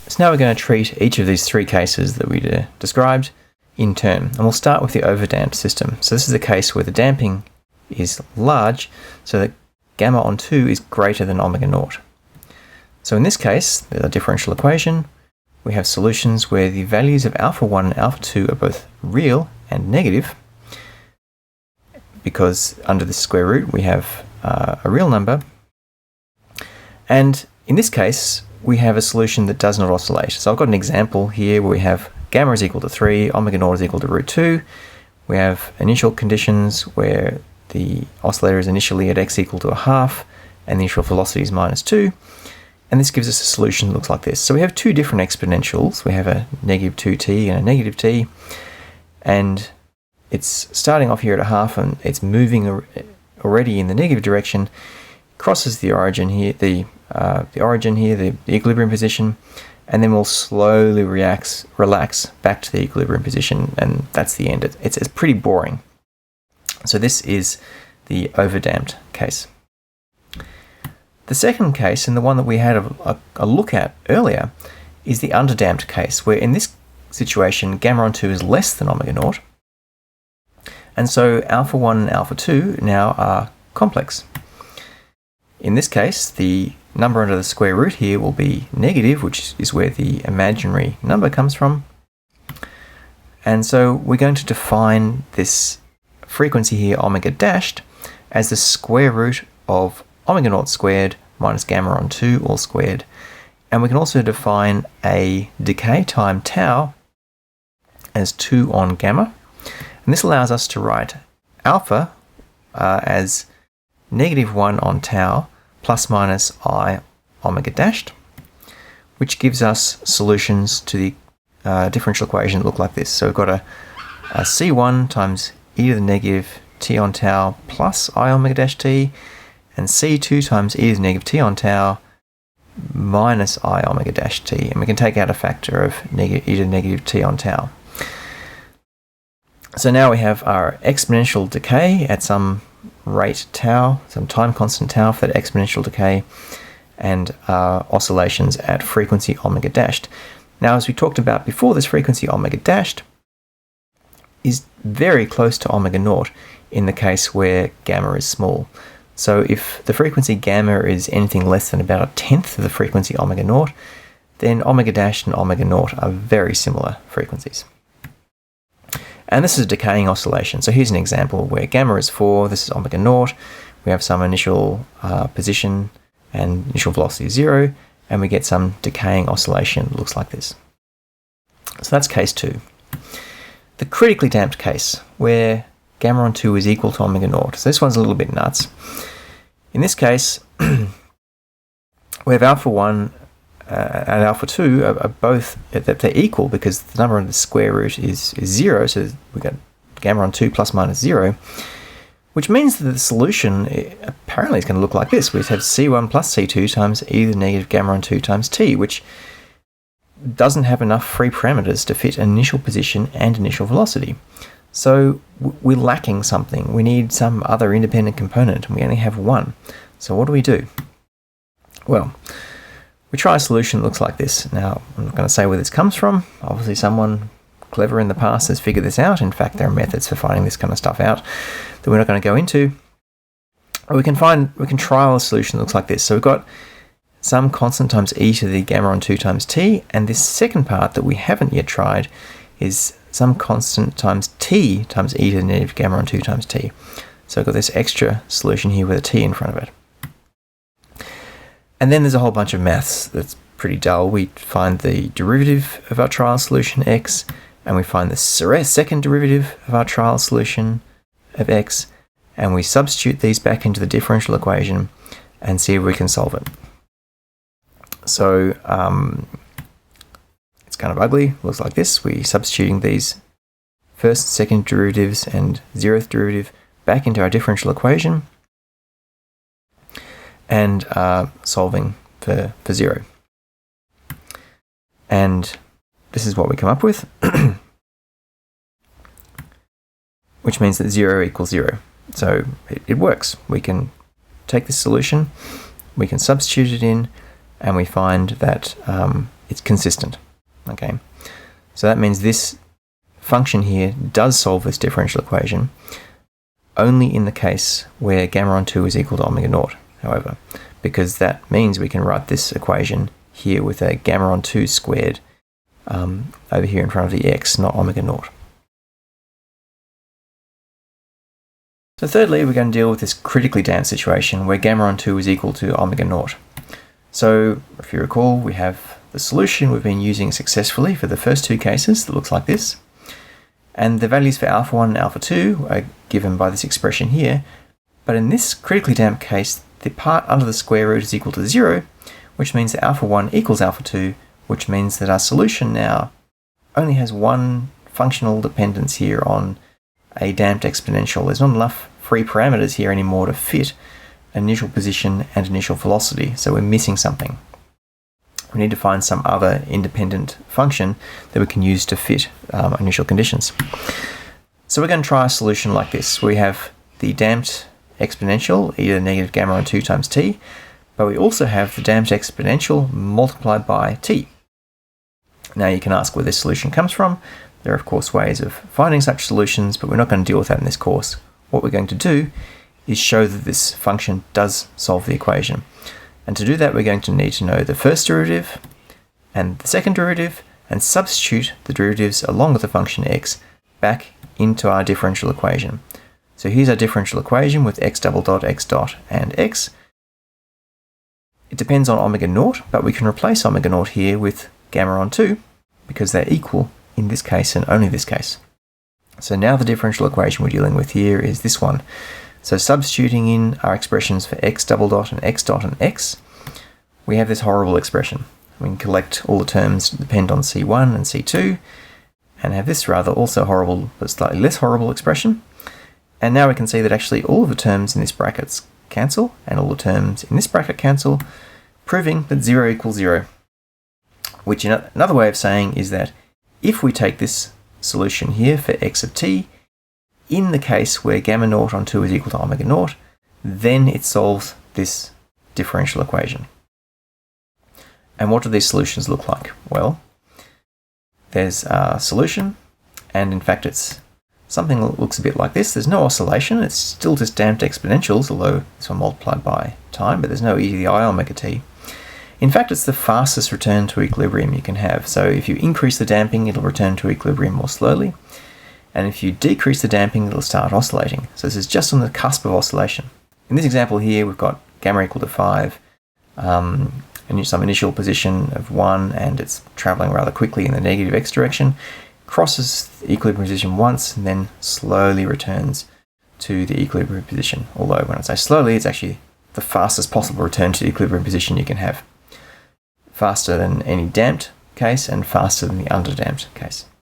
So now we're going to treat each of these three cases that we described in turn. And we'll start with the overdamped system. So this is a case where the damping is large, so that gamma on 2 is greater than omega naught. So in this case, the differential equation, we have solutions where the values of alpha 1 and alpha 2 are both real and negative, because under the square root we have a real number. And in this case, we have a solution that does not oscillate. So I've got an example here where we have gamma is equal to 3, omega naught is equal to root 2. We have initial conditions where the oscillator is initially at x equal to 1/2, and the initial velocity is -2. And this gives us a solution that looks like this. So we have two different exponentials. We have a -2t and a -t. And it's starting off here at 1/2, and it's moving already in the negative direction, crosses the origin here, the equilibrium position, and then will slowly relax back to the equilibrium position, and that's the end. It's pretty boring. So this is the overdamped case. The second case, and the one that we had a look at earlier, is the underdamped case, where in this situation gamma on 2 is less than omega naught, and so alpha 1 and alpha 2 now are complex. In this case, the number under the square root here will be negative, which is where the imaginary number comes from. And so we're going to define this frequency here, omega dashed, as the square root of omega naught squared minus gamma on 2 all squared. And we can also define a decay time tau as 2 on gamma. And this allows us to write alpha as -1 on tau plus minus I omega dashed, which gives us solutions to the differential equation that look like this. So we've got a C1 times e to the negative t on tau plus I omega dash t, and C2 times e to the negative t on tau minus I omega dash t. And we can take out a factor of e to the negative t on tau. So now we have our exponential decay at some rate tau, some time constant tau for that exponential decay, and oscillations at frequency omega dashed. Now, as we talked about before, this frequency omega dashed is very close to omega naught in the case where gamma is small. So if the frequency gamma is anything less than about 1/10 of the frequency omega naught, then omega dashed and omega naught are very similar frequencies. And this is a decaying oscillation. So here's an example where gamma is 4, this is omega naught, we have some initial position and initial velocity is 0, and we get some decaying oscillation that looks like this. So that's case 2. The critically damped case, where gamma on 2 is equal to omega naught. So this one's a little bit nuts. In this case, we have alpha 1 and alpha 2 are both, that they're equal because the number in the square root is 0, so we've got gamma on 2 plus minus 0, which means that the solution apparently is going to look like this. We have C1 plus C2 times e to the negative gamma on 2 times t, which doesn't have enough free parameters to fit initial position and initial velocity. So we're lacking something. We need some other independent component, and we only have one. So what do we do? Well, we try a solution that looks like this. Now, I'm not going to say where this comes from. Obviously, someone clever in the past has figured this out. In fact, there are methods for finding this kind of stuff out that we're not going to go into. We can trial a solution that looks like this. So we've got some constant times e to the gamma on 2 times t, and this second part that we haven't yet tried is some constant times t times e to the negative gamma on 2 times t. So I've got this extra solution here with a t in front of it. And then there's a whole bunch of maths that's pretty dull. We find the derivative of our trial solution x, and we find the second derivative of our trial solution of x, and we substitute these back into the differential equation and see if we can solve it. So it's kind of ugly, looks like this. We're substituting these first, second derivatives and 0th derivative back into our differential equation and solving for 0. And this is what we come up with, which means that 0 equals 0. So it works. We can take this solution, we can substitute it in, and we find that it's consistent. Okay, so that means this function here does solve this differential equation only in the case where gamma on 2 is equal to omega naught, however, because that means we can write this equation here with a gamma on 2 squared over here in front of the x, not omega naught. So thirdly, we're going to deal with this critically damped situation where gamma on 2 is equal to omega naught. So if you recall, we have the solution we've been using successfully for the first two cases that looks like this. And the values for alpha 1 and alpha 2 are given by this expression here. But in this critically damped case, the part under the square root is equal to 0, which means that alpha 1 equals alpha 2, which means that our solution now only has one functional dependence here on a damped exponential. There's not enough free parameters here anymore to fit initial position and initial velocity, so we're missing something. We need to find some other independent function that we can use to fit initial conditions. So we're going to try a solution like this. We have the damped exponential, either negative gamma on 2 times t, but we also have the damped exponential multiplied by t. Now you can ask where this solution comes from. There are of course ways of finding such solutions, but we're not going to deal with that in this course. What we're going to do is show that this function does solve the equation. And to do that, we're going to need to know the first derivative and the second derivative and substitute the derivatives along with the function x back into our differential equation. So here's our differential equation with x double dot, x dot, and x. It depends on omega naught, but we can replace omega naught here with gamma on 2 because they're equal in this case and only this case. So now the differential equation we're dealing with here is this one. So substituting in our expressions for x double dot and x dot and x, we have this horrible expression. We can collect all the terms that depend on C1 and C2 and have this rather also horrible but slightly less horrible expression. And now we can see that actually all of the terms in this brackets cancel and all the terms in this bracket cancel, proving that 0 equals 0. Which another way of saying is that if we take this solution here for x of t, in the case where gamma naught on 2 is equal to omega naught, then it solves this differential equation. And what do these solutions look like? Well, there's a solution, and in fact it's something that looks a bit like this. There's no oscillation, it's still just damped exponentials, although this one multiplied by time, but there's no e to the I omega t. In fact, it's the fastest return to equilibrium you can have. So if you increase the damping, it'll return to equilibrium more slowly. And if you decrease the damping, it'll start oscillating. So this is just on the cusp of oscillation. In this example here, we've got gamma equal to 5, and some initial position of 1, and it's traveling rather quickly in the negative x direction, crosses the equilibrium position once, and then slowly returns to the equilibrium position. Although when I say slowly, it's actually the fastest possible return to the equilibrium position you can have. Faster than any damped case and faster than the underdamped case.